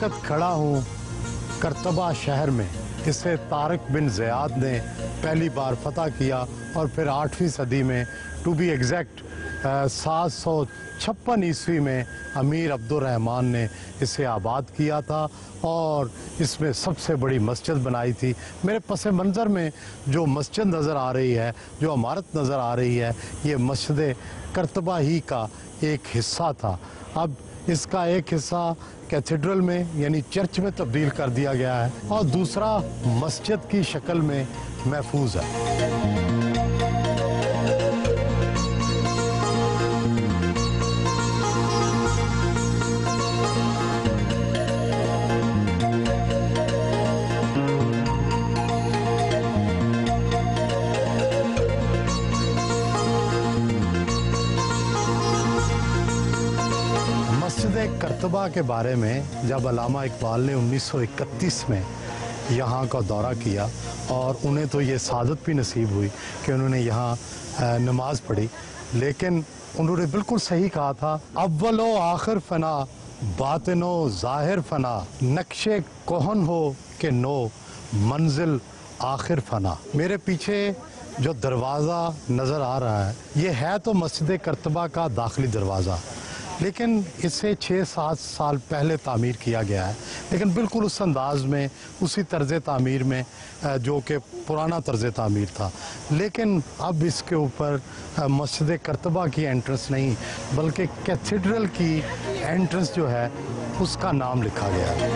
वक्त खड़ा हूँ करतबा शहर में। इसे तारिक बिन ज़ियाद ने पहली बार फतह किया और फिर 8वीं सदी में, टू बी एग्जैक्ट 756 ईस्वी में अमीर अब्दुर्रहमान ने इसे आबाद किया था और इसमें सबसे बड़ी मस्जिद बनाई थी। मेरे पस मंज़र में जो मस्जिद नज़र आ रही है, जो इमारत नज़र आ रही है, ये मस्जिद करतबा ही का एक हिस्सा था। अब इसका एक हिस्सा कैथेड्रल में यानी चर्च में तब्दील कर दिया गया है और दूसरा मस्जिद की शक्ल में महफूज है। करतबा के बारे में जब अल्लामा इकबाल ने 1931 में यहाँ का दौरा किया और उन्हें तो ये सादत भी नसीब हुई कि उन्होंने यहाँ नमाज पढ़ी, लेकिन उन्होंने बिल्कुल सही कहा था, अव्वलो आखिर फना बातिनो ज़ाहिर फना, नक्शे कोहन हो के नो मंजिल आखिर फना। मेरे पीछे जो दरवाज़ा नज़र आ रहा है ये है तो मस्जिद करतबा का दाखिली दरवाज़ा, लेकिन इसे 6-7 साल पहले तामीर किया गया है, लेकिन बिल्कुल उस अंदाज में, उसी तर्ज़ तामीर में जो कि पुराना तर्ज़ तामीर था। लेकिन अब इसके ऊपर मस्जिद करतबा की एंट्रेंस नहीं बल्कि कैथेड्रल की एंट्रेंस जो है उसका नाम लिखा गया है।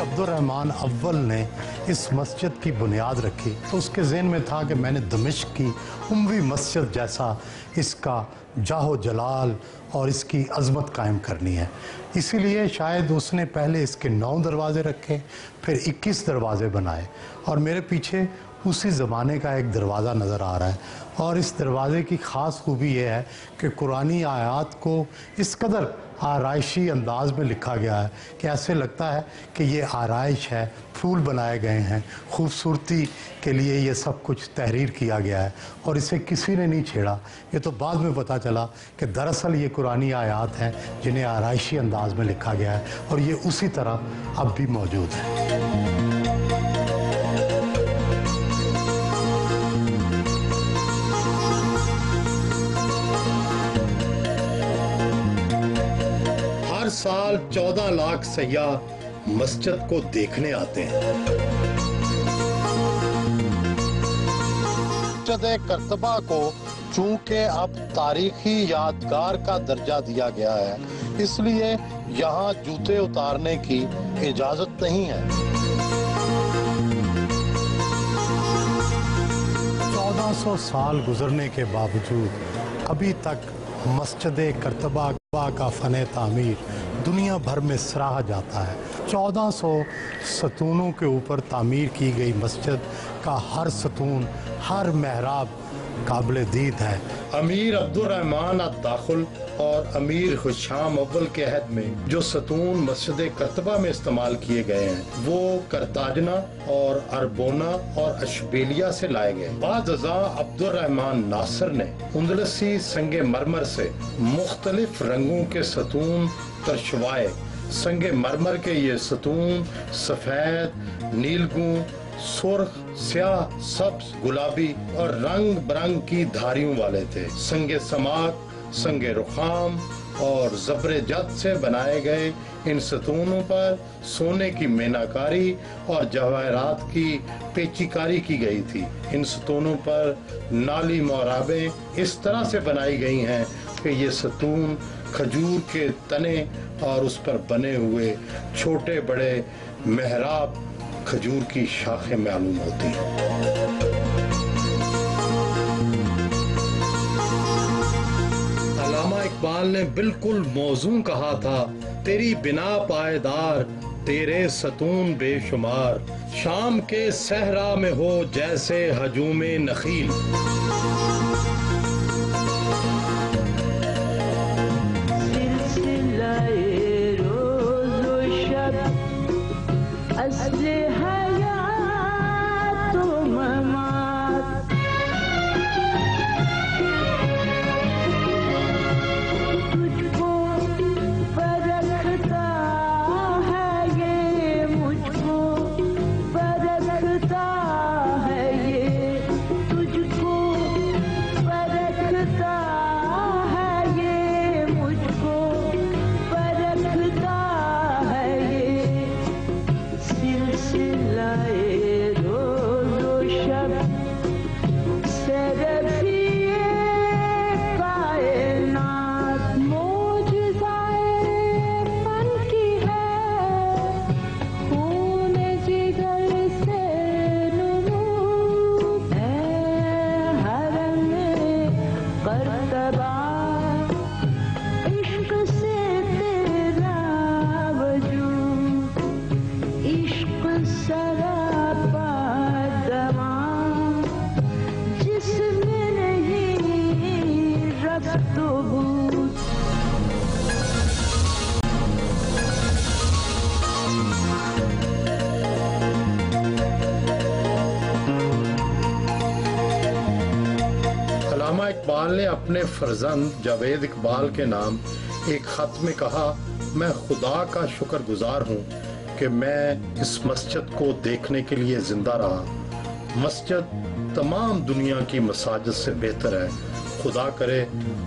अब्दुर्रहमान अव्वल ने इस मस्जिद की बुनियाद रखी तो उसके ज़हन में था कि मैंने दमिश्क की उमवी मस्जिद जैसा इसका जाहो जलाल और इसकी अज़मत कायम करनी है। इसीलिए शायद उसने पहले इसके 9 दरवाज़े रखे, फिर 21 दरवाज़े बनाए और मेरे पीछे उसी ज़माने का एक दरवाज़ा नज़र आ रहा है। और इस दरवाज़े की ख़ास खूबी ये है कि कुरानी आयात को इस कदर आराइशी अंदाज में लिखा गया है कि ऐसे लगता है कि ये आराइश है, फूल बनाए गए हैं, खूबसूरती के लिए ये सब कुछ तहरीर किया गया है और इसे किसी ने नहीं छेड़ा। ये तो बाद में पता चला कि दरअसल ये कुरानी आयात हैं जिन्हें आराइशी अंदाज में लिखा गया है और ये उसी तरह अब भी मौजूद है। हर साल 14 लाख सयाह मस्जिद को देखने आते हैं। मस्जिद करतबा को चूंकि अब तारीखी यादगार का दर्जा दिया गया है, इसलिए यहाँ जूते उतारने की इजाजत नहीं है। 1400 साल गुजरने के बावजूद अभी तक मस्जिद करतबा का फ़न तामीर दुनिया भर में सराहा जाता है। 1400 सतूनों के ऊपर तामीर की गई मस्जिद का हर सतून, हर महराब काबिल दीद है। अमीर अब्दुर्रहमान अद-दाखिल और अमीर खुशाम अव्वल के अहद में जो सतून मस्जिद करतबा में इस्तेमाल किए गए हैं वो करताजना और अरबोना और अशबेलिया से लाए गए। बाज़-अज़ा अब्दुर्रहमान नासिर ने उंदलसी संगे मरमर से मुख्तलिफ रंगों के सतून तरशवाए। संगे मरमर के ये सतून सफेद, नीलगू, सुर्ख, स्याह, सब्ज, गुलाबी और रंग बिरंग की धारियों वाले थे। संगे समाक, संगे रुखाम और ज़ब्रे जद से बनाए गए इन सतूनों पर सोने की मीनाकारी और जवाहरात की पेचीकारी की गई थी। इन सतूनों पर नाली मोहराबें इस तरह से बनाई गई हैं कि ये सतून खजूर के तने और उस पर बने हुए छोटे बड़े मेहराब खजूर की शाखें मालूम होती हैं। अल्लामा इकबाल ने बिल्कुल मौजूं कहा था, तेरी बिना पायदार तेरे सतून बेशुमार, शाम के सहरा में हो जैसे हजूमे नखील। इकबाल ने अपने फर्जंद जावेद इकबाल के नाम एक खत में कहा, मैं खुदा का शुक्रगुजार हूँ कि मैं इस मस्जिद को देखने के लिए जिंदा रहा। मस्जिद तमाम दुनिया की मसाजिद से बेहतर है। खुदा करे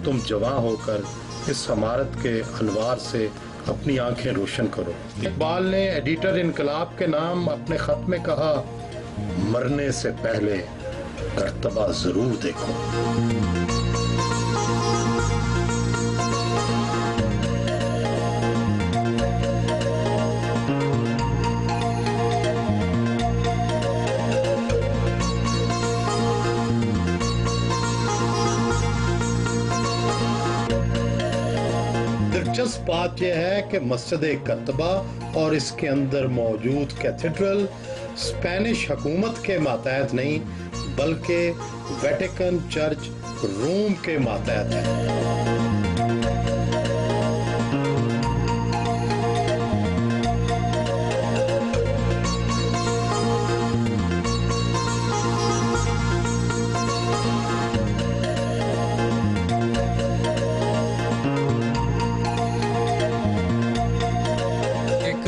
तुम जवां होकर इस इमारत के अनवार से अपनी आंखें रोशन करो। इकबाल ने एडिटर इनकलाब के नाम अपने खत में कहा, मरने से पहले कर्तबा जरूर देखो। दिलचस्प बात यह है कि मस्जिद-ए-कर्तबा और इसके अंदर मौजूद कैथेड्रल स्पेनिश हुकूमत के मातहत नहीं बल्कि वेटिकन चर्च रोम के मातहत है।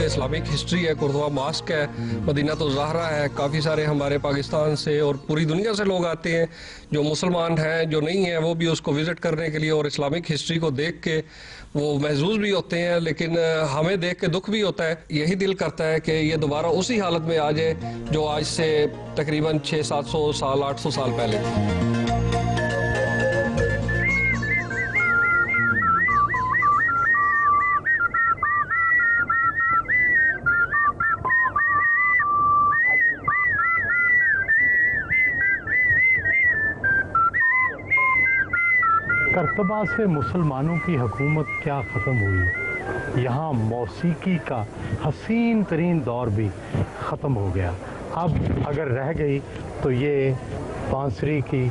इस्लामिक हिस्ट्री है, कुर्दवा मास्क है, मदीना तो ज़हरा है। काफ़ी सारे हमारे पाकिस्तान से और पूरी दुनिया से लोग आते हैं, जो मुसलमान हैं जो नहीं हैं वो भी उसको विज़िट करने के लिए और इस्लामिक हिस्ट्री को देख के वो महजूज भी होते हैं। लेकिन हमें देख के दुख भी होता है। यही दिल करता है कि ये दोबारा उसी हालत में आ जाए जो आज से तकरीबन 600-700 साल 800 साल पहले थी। कर्तबा से मुसलमानों की हुकूमत क्या ख़त्म हुई, यहाँ मौसीकी का हसीन तरीन दौर भी ख़त्म हो गया। अब अगर रह गई तो ये बांसुरी की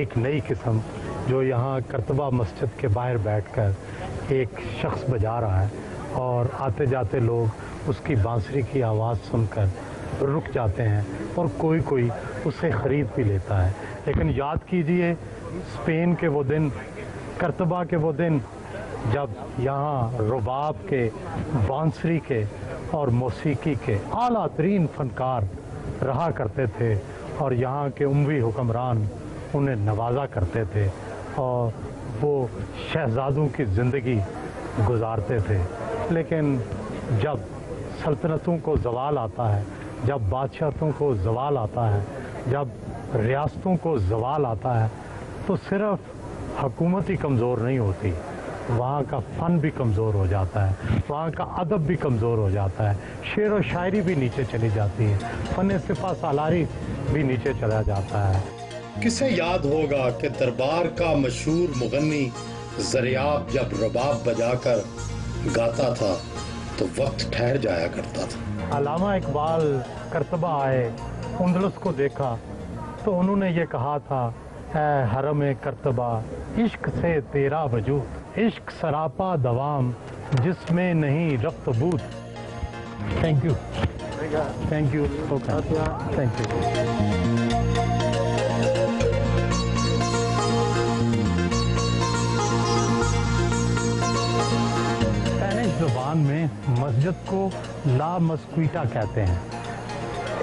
एक नई किस्म जो यहाँ कर्तबा मस्जिद के बाहर बैठकर एक शख्स बजा रहा है और आते जाते लोग उसकी बांसुरी की आवाज़ सुनकर रुक जाते हैं और कोई कोई उसे ख़रीद भी लेता है। लेकिन याद कीजिए स्पेन के वो दिन, कर्तबा के वो दिन जब यहाँ रुबाब के, बांसुरी के और मौसीकी के आला तरीन फनकार रहा करते थे और यहाँ के उमवी हुक्मरान उन्हें नवाजा करते थे और वो शहजादों की ज़िंदगी गुजारते थे। लेकिन जब सल्तनतों को ज़वाल आता है, जब बादशाहों को ज़वाल आता है, जब रियासतों को ज़वाल आता है, तो सिर्फ़ हुकूमत ही कमज़ोर नहीं होती, वहाँ का फ़न भी कमज़ोर हो जाता है, वहाँ का अदब भी कमज़ोर हो जाता है, शेर व शायरी भी नीचे चली जाती है, फ़न सिफा सालारी भी नीचे चला जाता है। किसे याद होगा कि दरबार का मशहूर मुगन्नी ज़रियाब जब रबाब बजाकर गाता था तो वक्त ठहर जाया करता था। अल्लामा इकबाल करतबा आए, उंदलस को देखा तो उन्होंने ये कहा था, ऐ हरम करतबा इश्क से तेरा वजूद, इश्क सरापा दवाम जिसमें नहीं रफ्त बूद। Thank you, thank you, thank you. ज़ुबान में मस्जिद को ला मस्क्वीटा कहते हैं।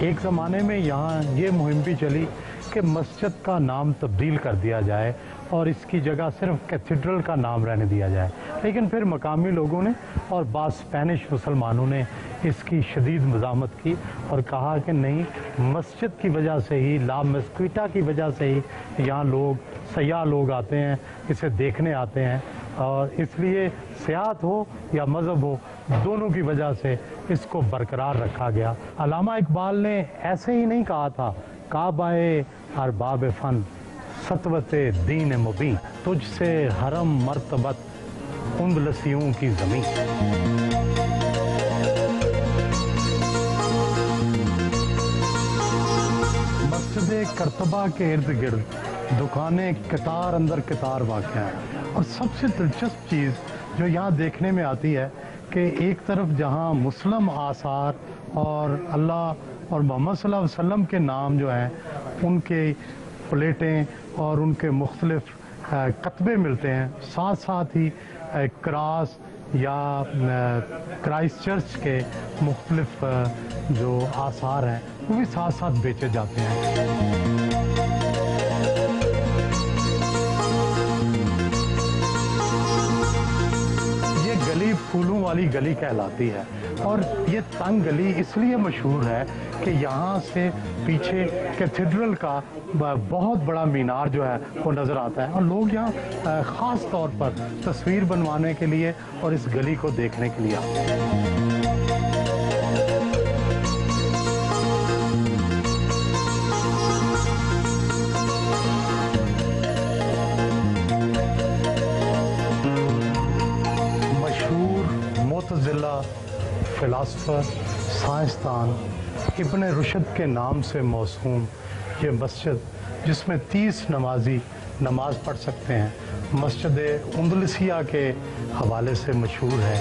एक ज़माने में यहाँ ये मुहिम भी चली कि मस्जिद का नाम तब्दील कर दिया जाए और इसकी जगह सिर्फ कैथेड्रल का नाम रहने दिया जाए, लेकिन फिर मकामी लोगों ने और बाद स्पेनिश मुसलमानों ने इसकी शदीद मज़ामत की और कहा कि नहीं, मस्जिद की वजह से ही, ला मस्क्वीटा की वजह से ही यहाँ लोग, सयाह लोग आते हैं, इसे देखने आते हैं, और इसलिए सियाहत हो या मज़हब हो, दोनों की वजह से इसको बरकरार रखा गया। अल्लामा इकबाल ने ऐसे ही नहीं कहा था, काबाए अरबाब फ़न सतवते दीन मुबीन, तुझसे हरम मर्तबत उंदलसियों की ज़मीन। मस्जिद करतबा के इर्द गिर्द दुकानें कतार अंदर कतार वाक़ हैं, और सबसे दिलचस्प चीज़ जो यहाँ देखने में आती है कि एक तरफ जहाँ मुस्लिम आसार और अल्लाह और मोहम्मद सल्लल्लाहु अलैहि वसल्लम के नाम जो हैं उनके प्लेटें और उनके मुख्तलिफ कतबे मिलते हैं, साथ साथ ही क्रॉस या क्राइस्ट चर्च के मुख्तलिफ जो आसार हैं वो भी साथ साथ बेचे जाते हैं। फूलों वाली गली कहलाती है, और ये तंग गली इसलिए मशहूर है कि यहाँ से पीछे कैथेड्रल का बहुत बड़ा मीनार जो है वो नज़र आता है, और लोग यहाँ ख़ास तौर पर तस्वीर बनवाने के लिए और इस गली को देखने के लिए आते हैं। मुतज़िला फ़िलासफ़र साइंसदान इब्न रुशद के नाम से मौसूम ये मस्जिद, जिसमें 30 नमाजी नमाज पढ़ सकते हैं, मस्जिद उंदलसिया के हवाले से मशहूर है।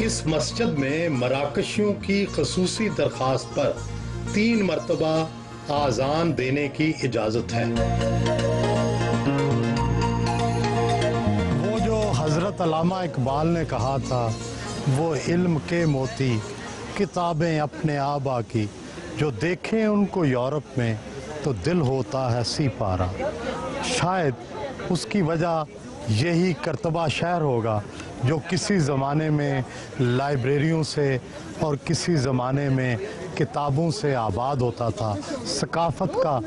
इस मस्जिद में मराकशियों की ख़ुसूसी दरख्वास्त पर 3 मरतबा आज़ान देने की इजाज़त है। हज़रत अल्लामा इकबाल ने कहा था, वो इल्म के मोती किताबें अपने आबा की, जो देखें उनको यूरोप में तो दिल होता है सीपारा। शायद उसकी वजह यही करतबा शहर होगा जो किसी ज़माने में लाइब्रेरियों से और किसी ज़माने में किताबों से आबाद होता था, सकाफ़त का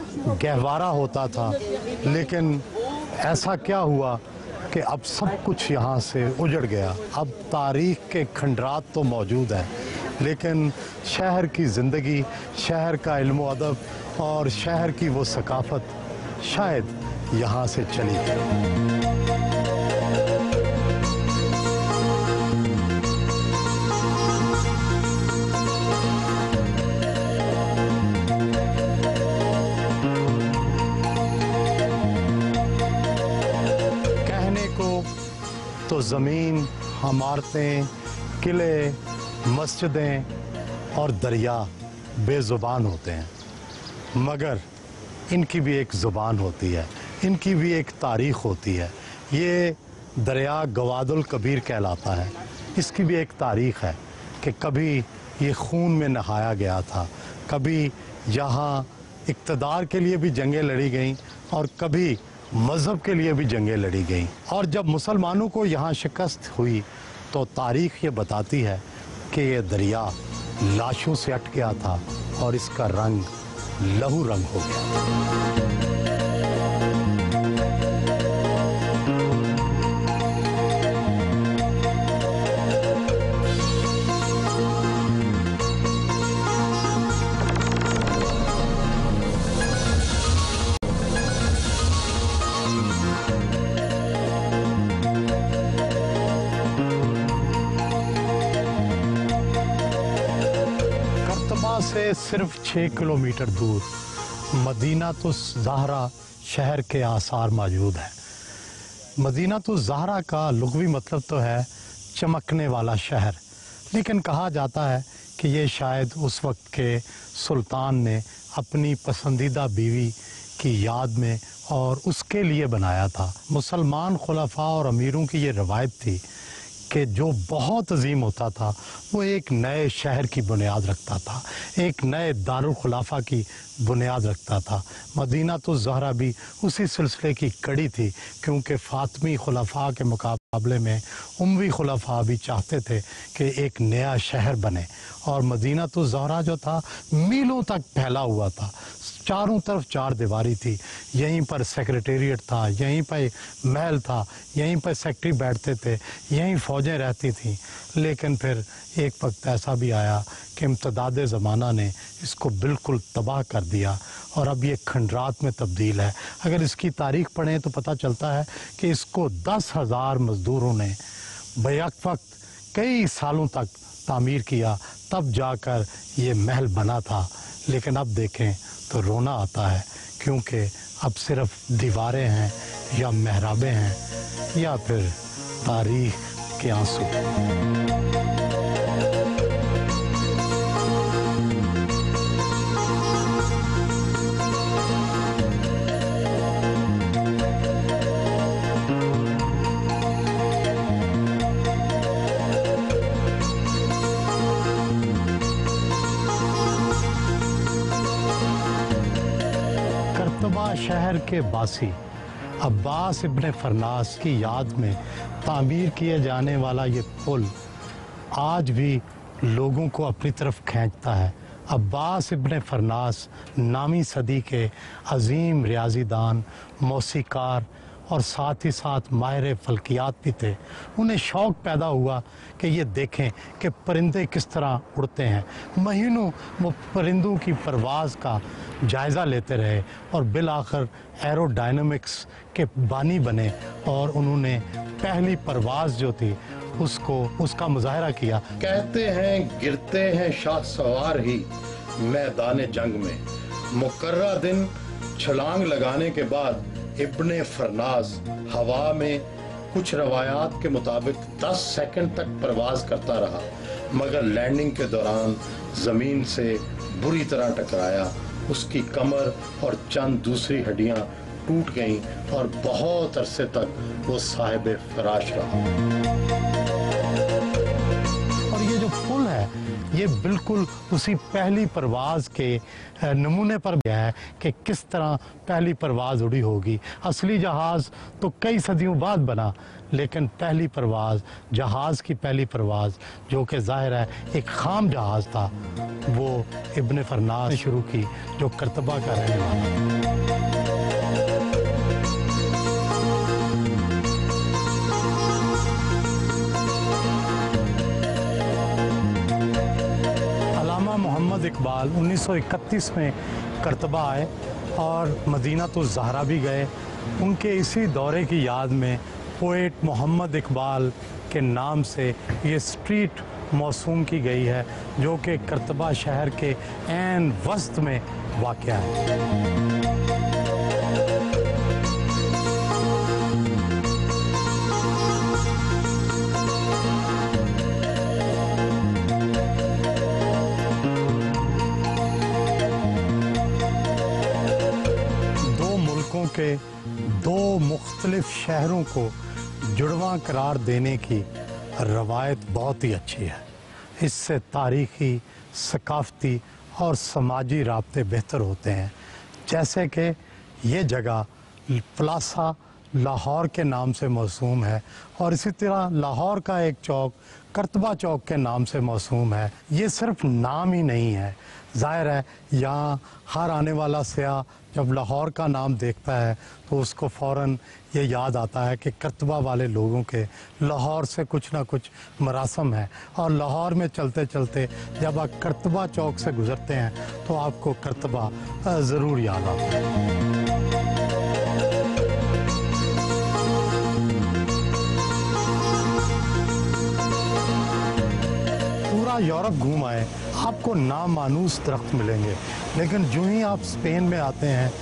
गहवारा होता था। लेकिन ऐसा क्या हुआ कि अब सब कुछ यहाँ से उजड़ गया। अब तारीख़ के खंडरात तो मौजूद हैं, लेकिन शहर की ज़िंदगी, शहर का इल्म अदब और शहर की वो सकाफ़त शायद यहाँ से चली गई। तो ज़मीन, इमारतें, किले, मस्जिदें और दरिया बेज़ुबान होते हैं, मगर इनकी भी एक ज़ुबान होती है, इनकी भी एक तारीख़ होती है। ये दरिया गवादुल कबीर कहलाता है, इसकी भी एक तारीख़ है कि कभी ये खून में नहाया गया था, कभी यहाँ इक़्तिदार के लिए भी जंगें लड़ी गईं और कभी मज़हब के लिए भी जंगें लड़ी गईं। और जब मुसलमानों को यहाँ शिकस्त हुई तो तारीख़ ये बताती है कि ये दरिया लाशों से अट गया था और इसका रंग लहू रंग हो गया। से सिर्फ 6 किलोमीटर दूर मदीना तो ज़हरा शहर के आसार मौजूद हैं। मदीना तो ज़हरा का लुग़वी मतलब तो है चमकने वाला शहर, लेकिन कहा जाता है कि ये शायद उस वक्त के सुल्तान ने अपनी पसंदीदा बीवी की याद में और उसके लिए बनाया था। मुसलमान खुलफा और अमीरों की ये रवायत थी कि जो बहुत अजीम होता था वो एक नए शहर की बुनियाद रखता था, एक नए दारुल खुलाफा की बुनियाद रखता था। मदीना तो ज़हरा भी उसी सिलसिले की कड़ी थी, क्योंकि फ़ातिमी खुलफा के मुकाबले में उमवी खुलफा भी चाहते थे कि एक नया शहर बने। और मदीना तो ज़हरा जो था मीलों तक फैला हुआ था, चारों तरफ चार दीवारी थी। यहीं पर सेक्रेटेरिएट था, यहीं पर महल था, यहीं पर सेक्रेटरी बैठते थे, यहीं फ़ौजें रहती थीं। लेकिन फिर एक वक्त ऐसा भी आया कि इम्तदाद ज़माना ने इसको बिल्कुल तबाह कर दिया और अब ये खंडरात में तब्दील है। अगर इसकी तारीख़ पढ़ें तो पता चलता है कि इसको 10,000 मज़दूरों ने बैक वक्त कई सालों तक तामीर किया, तब जाकर ये महल बना था। लेकिन अब देखें तो रोना आता है, क्योंकि अब सिर्फ दीवारें हैं या महराबें हैं या फिर तारीख़ के आंसू। करतबा शहर के बासी अब्बास इब्ने फरनास की याद में तामीर किए जाने वाला ये पुल आज भी लोगों को अपनी तरफ खींचता है। अब्बास इब्ने फरनास नामी सदी के अजीम रियाजीदान, मौसीकार और साथ ही साथ माहिर फल्कियात भी थे। उन्हें शौक़ पैदा हुआ कि ये देखें कि परिंदे किस तरह उड़ते हैं। महीनों वो परिंदों की परवाज़ का जायज़ा लेते रहे और बिलाखिर एरोडायनामिक्स के बानी बने और उन्होंने पहली परवाज़ जो थी उसका मुजाहरा किया। कहते हैं गिरते हैं शाह सवार ही मैदान जंग में, मुकर्रा दिन छलांग लगाने के बाद इब्ने फरनास हवा में कुछ रवायात के मुताबिक 10 सेकंड तक परवाज करता रहा, मगर लैंडिंग के दौरान ज़मीन से बुरी तरह टकराया। उसकी कमर और चंद दूसरी हड्डियां टूट गईं और बहुत अरसे तक वो साहिब फराश रहा। और ये जो पुल है ये बिल्कुल उसी पहली परवाज़ के नमूने पर गया है कि किस तरह पहली परवाज़ उड़ी होगी। असली जहाज़ तो कई सदियों बाद बना, लेकिन पहली परवाज़, जहाज़ की पहली परवाज़ जो कि ज़ाहिर है एक खाम जहाज़ था, वो इब्ने फरनास ने शुरू की, जो करतबा का रहने वाला। मोहम्मद इकबाल 1931 में करतबा आए और मदीना तो ज़हरा भी गए। उनके इसी दौरे की याद में पोएट मोहम्मद इकबाल के नाम से ये स्ट्रीट मौसूम की गई है, जो कि करतबा शहर के ऐन वस्त में वाक़या है। के दो मुख्तलिफ शहरों को जुड़वा करार देने की रवायत बहुत ही अच्छी है। इससे तारीख़ी, सकाफ़ती और समाजी राब्ते बेहतर होते हैं। जैसे कि ये जगह प्लासा लाहौर के नाम से मौसूम है और इसी तरह लाहौर का एक चौक करतबा चौक के नाम से मौसूम है। ये सिर्फ नाम ही नहीं है, ज़ाहिर है यहाँ हर आने वाला सयाह जब लाहौर का नाम देखता है तो उसको फ़ौरन ये याद आता है कि करतबा वाले लोगों के लाहौर से कुछ ना कुछ मरासम है। और लाहौर में चलते चलते जब आप करतबा चौक से गुज़रते हैं तो आपको करतबा ज़रूर याद आता है। यूरोप घूम आए, आपको नामानूस दरख्त मिलेंगे, लेकिन जो ही आप स्पेन में आते हैं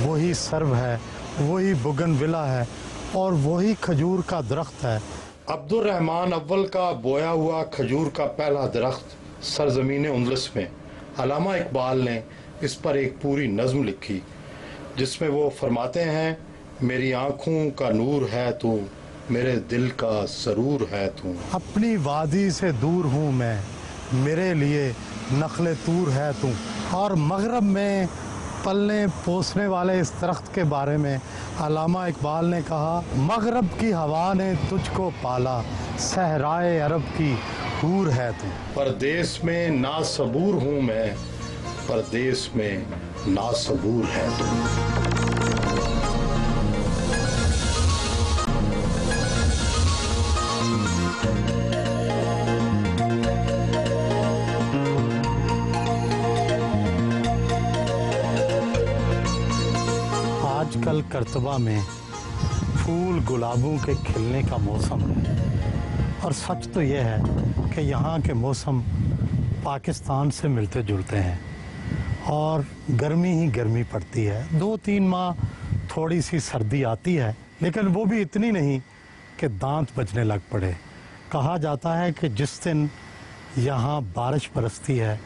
वही सर्व है, वही बुगनविला है और वही खजूर का दरख्त है। अब्दुर्रहमान अव्वल का बोया हुआ खजूर का पहला दरख्त सरजमीन उंदलस में अल्लामा इकबाल ने इस पर एक पूरी नज़्म लिखी, जिसमें वो फरमाते हैं, मेरी आँखों का नूर है तू, मेरे दिल का सरूर है तू। अपनी वादी से दूर हूँ मैं, मेरे लिए नखले तूर है तू। और मगरब में पलने पोसने वाले इस दरख्त के बारे में अल्लामा इकबाल ने कहा, मगरब की हवा ने तुझको पाला, सहराए अरब की हूर है तू। परदेस में नासबूर हूँ मैं, परदेस में नासबूर है तू। आजकल करतबा में फूल गुलाबों के खिलने का मौसम है और सच तो यह है कि यहाँ के मौसम पाकिस्तान से मिलते जुलते हैं और गर्मी ही गर्मी पड़ती है। 2-3 माह थोड़ी सी सर्दी आती है, लेकिन वो भी इतनी नहीं कि दांत बजने लग पड़े। कहा जाता है कि जिस दिन यहाँ बारिश बरसती है,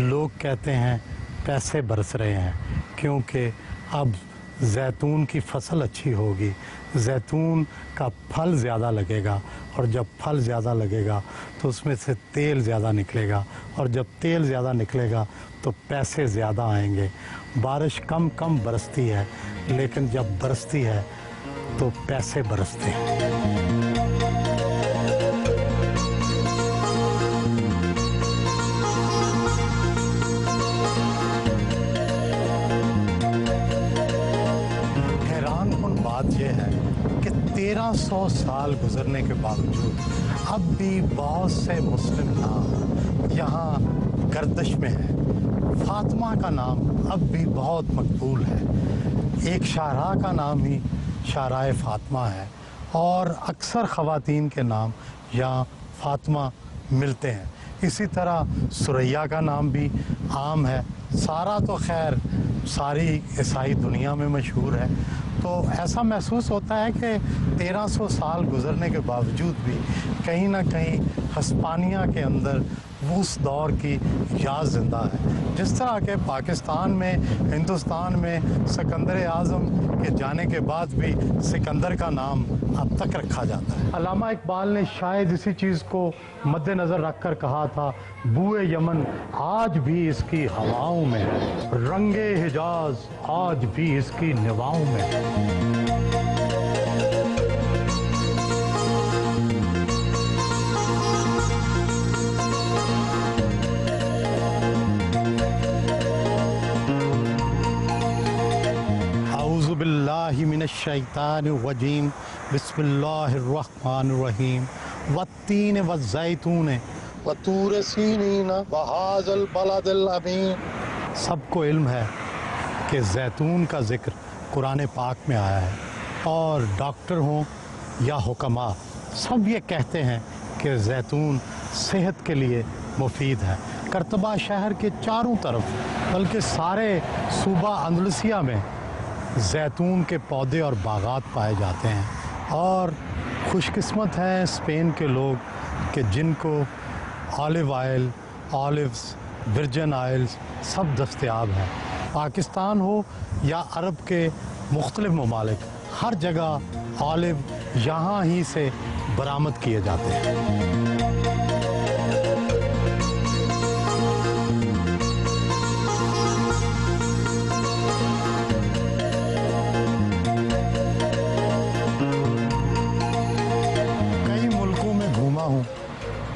लोग कहते हैं पैसे बरस रहे हैं, क्योंकि अब जैतून की फसल अच्छी होगी, जैतून का फल ज़्यादा लगेगा और जब फल ज़्यादा लगेगा तो उसमें से तेल ज़्यादा निकलेगा और जब तेल ज़्यादा निकलेगा तो पैसे ज़्यादा आएंगे। बारिश कम कम बरसती है, लेकिन जब बरसती है तो पैसे बरसते हैं। बात यह है कि 1300 साल गुजरने के बावजूद अब भी बहुत से मुस्लिम नाम यहाँ गर्दिश में है। फातिमा का नाम अब भी बहुत मकबूल है। एक शाहरा का नाम ही शाहराए फातिमा है और अक्सर ख़वातीन के नाम यहाँ फातिमा मिलते हैं। इसी तरह सुरैया का नाम भी आम है। सारा तो खैर सारी ईसाई दुनिया में मशहूर है। तो ऐसा महसूस होता है कि 1300 साल गुजरने के बावजूद भी कहीं ना कहीं हिस्पानिया के अंदर उस दौर की याद ज़िंदा है। जिस तरह के पाकिस्तान में, हिंदुस्तान में सिकंदर आज़म के जाने के बाद भी सिकंदर का नाम अब तक रखा जाता है। अल्लामा इकबाल ने शायद इसी चीज़ को मद्देनज़र रख कर कहा था, बूए यमन आज भी इसकी हवाओं में, रंगे हिजाज आज भी इसकी निवाओं में। बिस्मिल्लाहिमिनश्शैतानिर्रजीम बिस्मिल्लाहिर्रहमानिर्रहीम वत्तीन वज़्ज़ैतून वतूर सीनीन वहाज़ल बलदिल अमीन। सबको इल्म है कि जैतून का जिक्र कुरान पाक में आया है और डॉक्टर हों या हुक्मा सब ये कहते हैं कि जैतून सेहत के लिए मुफीद है। करतबा शहर के चारों तरफ बल्कि सारे सूबा अंदलुसिया में जैतून के पौधे और बागात पाए जाते हैं और खुशकिस्मत हैं स्पेन के लोग कि जिनको olive oil, olives, virgin oils सब दस्तयाब हैं। पाकिस्तान हो या अरब के मुख्तलिफ ममालिक, हर जगह ऑलिव यहाँ ही से बरामद किए जाते हैं।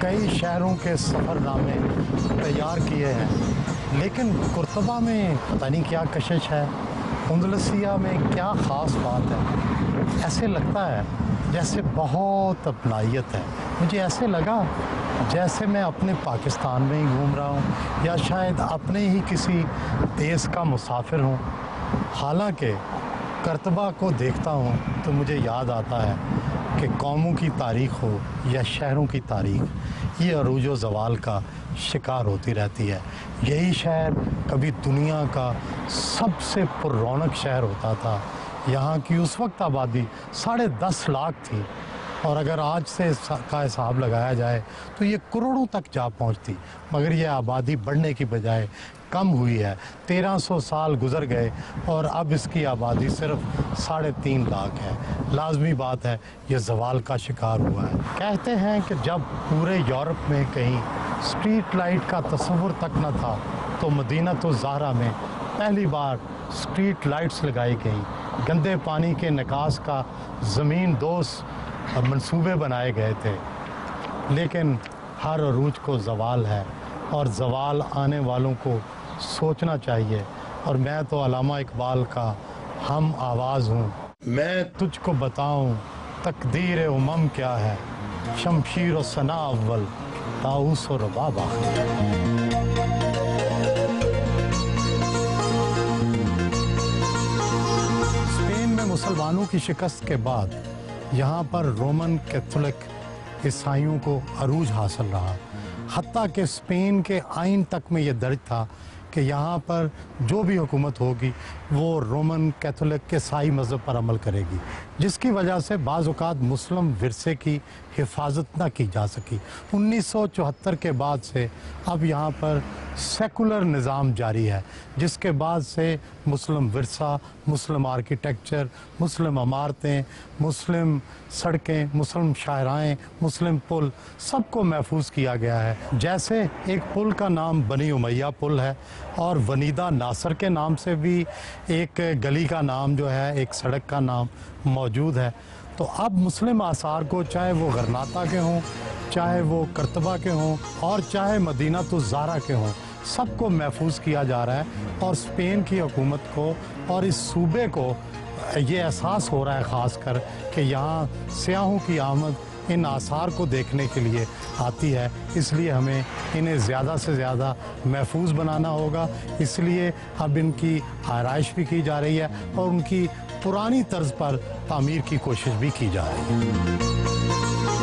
कई शहरों के सफ़रनामे तैयार किए हैं, लेकिन कुर्तबा में पता नहीं क्या कशिश है, अंदलुसिया में क्या ख़ास बात है। ऐसे लगता है जैसे बहुत अपनाइयत है। मुझे ऐसे लगा जैसे मैं अपने पाकिस्तान में ही घूम रहा हूँ या शायद अपने ही किसी देश का मुसाफिर हूँ। हालांकि करतबा को देखता हूँ तो मुझे याद आता है कि कौमों की तारीख़ हो या शहरों की तारीख़, ये अरूज व ज़वाल का शिकार होती रहती है। यही शहर कभी दुनिया का सबसे पुररौनक शहर होता था। यहाँ की उस वक्त आबादी 10.5 लाख थी और अगर आज से का हिसाब लगाया जाए तो ये करोड़ों तक जा पहुँचती, मगर ये आबादी बढ़ने की बजाय कम हुई है। 1300 साल गुजर गए और अब इसकी आबादी सिर्फ 3.5 लाख है। लाजमी बात है ये ज़वाल का शिकार हुआ है। कहते हैं कि जब पूरे यूरोप में कहीं स्ट्रीट लाइट का तस्वुर तक न था तो मदीनतुज़ ज़हरा में पहली बार स्ट्रीट लाइट्स लगाई गई। गंदे पानी के निकास का ज़मीन दोस्त मंसूबे बनाए गए थे, लेकिन हर अरूज को ज़वाल है और ज़वाल आने वालों को सोचना चाहिए। और मैं तो अल्लामा इकबाल का हम आवाज़ हूँ, मैं तुझको बताऊँ तकदीर उमम क्या है, शमशीर व सना अव्वल ताऊस और रबाब आखिर। स्पेन में मुसलमानों की शिकस्त के बाद यहाँ पर रोमन कैथोलिक ईसाइयों को अरूज हासिल रहा। हत्ता कि स्पेन के आइन तक में ये दर्ज था कि यहाँ पर जो भी हुकूमत होगी वो रोमन कैथोलिक के ईसाई मज़हब पर अमल करेगी, जिसकी वजह से बाज़ औक़ात मुस्लिम विरसे की हिफाजत ना की जा सकी। 1974 के बाद से अब यहाँ पर सेकुलर निज़ाम जारी है, जिसके बाद से मुस्लिम विरसा, मुस्लिम आर्किटेक्चर, मुस्लिम इमारतें, मुस्लिम सड़कें, मुस्लिम शाहराएँ, मुस्लिम पुल सबको महफूज किया गया है। जैसे एक पुल का नाम बनी उमैया पुल है और वनीदा नासर के नाम से भी एक गली का नाम जो है, एक सड़क का नाम मौजूद है। तो अब मुस्लिम आसार को, चाहे वो गरनाता के हों, चाहे वो करतबा के हों और चाहे मदीनतुज़ ज़हरा के हों, सबको महफूज किया जा रहा है। और स्पेन की हुकूमत को और इस सूबे को ये एहसास हो रहा है ख़ास कर कि यहाँ सियाहों की आमद इन आसार को देखने के लिए आती है, इसलिए हमें इन्हें ज़्यादा से ज़्यादा महफूज बनाना होगा। इसलिए अब इनकी आराइश भी की जा रही है और उनकी पुरानी तर्ज पर तामीर की कोशिश भी की जा रही है।